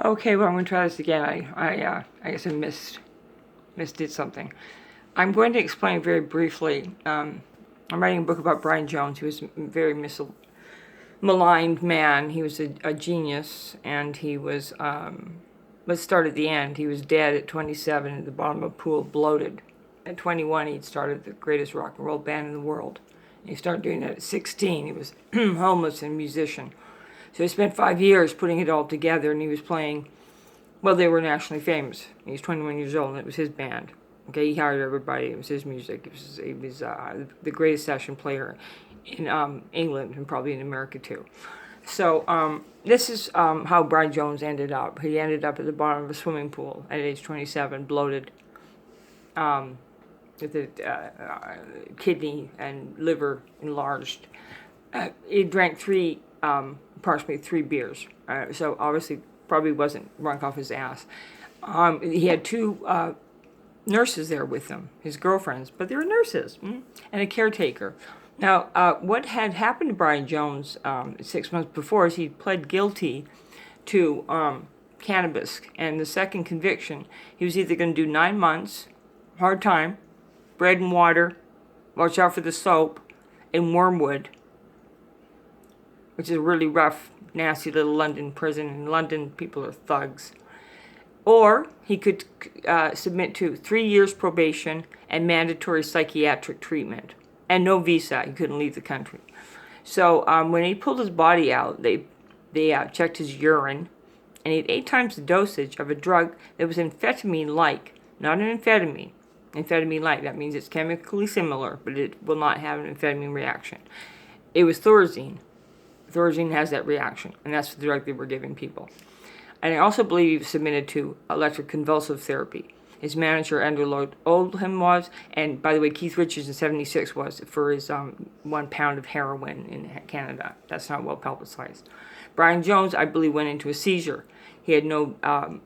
Okay, well, I'm going to try this again. I guess I misdid something. I'm going to explain very briefly. I'm writing a book about Brian Jones, who was a very maligned man. He was a genius, and he was, let's start at the end. He was dead at 27 at the bottom of a pool, bloated. At 21, he'd started the greatest rock and roll band in the world. He started doing that at 16. He was homeless and a musician. So he spent 5 years putting it all together, and he was playing, well, they were nationally famous. He was 21 years old, and it was his band. Okay, he hired everybody. It was his music. He was the greatest session player in England and probably in America too. So this is how Brian Jones ended up. He ended up at the bottom of a swimming pool at age 27, bloated, with a kidney and liver enlarged. He drank approximately three beers. So obviously probably wasn't drunk off his ass. He had two nurses there with him, his girlfriends, but they were nurses, and a caretaker. Now, what had happened to Brian Jones 6 months before is he pled guilty to cannabis, and the second conviction, he was either going to do 9 months, hard time, bread and water, watch out for the soap, in Wormwood, which is a really rough, nasty little London prison. In London, people are thugs. Or he could submit to 3 years probation and mandatory psychiatric treatment. And no visa. He couldn't leave the country. So when he pulled his body out, they checked his urine, and he had 8 times the dosage of a drug that was amphetamine-like, not an amphetamine. Amphetamine-like, that means it's chemically similar, but it will not have an amphetamine reaction. It was Thorazine. Thorazine has that reaction, and that's the drug they were giving people. And I also believe he was submitted to electroconvulsive therapy. His manager, Andrew Lloyd Oldham, was, and by the way, Keith Richards in '76 was, for his 1 pound of heroin in Canada. That's not well publicized. Brian Jones, I believe, went into a seizure. He had no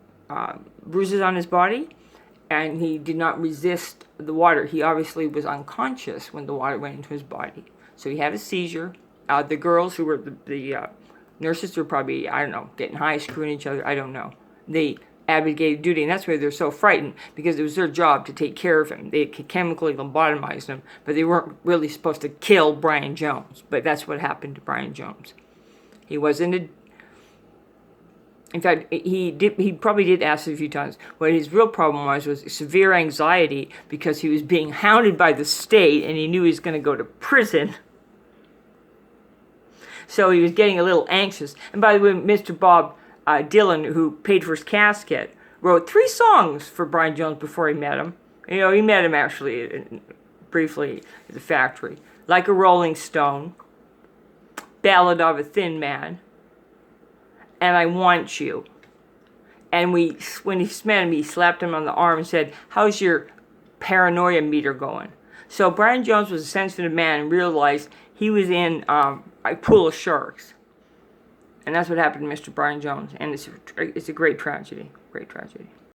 bruises on his body, and he did not resist the water. He obviously was unconscious when the water went into his body. So he had a seizure. The girls who were the nurses were probably, I don't know, getting high, screwing each other, I don't know. They abdicated duty, and that's why they're so frightened, because it was their job to take care of him. They chemically lobotomized him, but they weren't really supposed to kill Brian Jones. But that's what happened to Brian Jones. He wasn't in fact, he probably did acid a few times. What his real problem was severe anxiety, because he was being hounded by the state, and he knew he was going to go to prison. So he was getting a little anxious. And by the way, Mr. Bob Dylan, who paid for his casket, wrote 3 songs for Brian Jones before he met him. You know, he met him actually briefly at the factory. Like a Rolling Stone, Ballad of a Thin Man, and I Want You. And when he met him, he slapped him on the arm and said, "How's your paranoia meter going?" So Brian Jones was a sensitive man and realized he was in a pool of sharks. And that's what happened to Mr. Brian Jones. And it's a great tragedy. Great tragedy.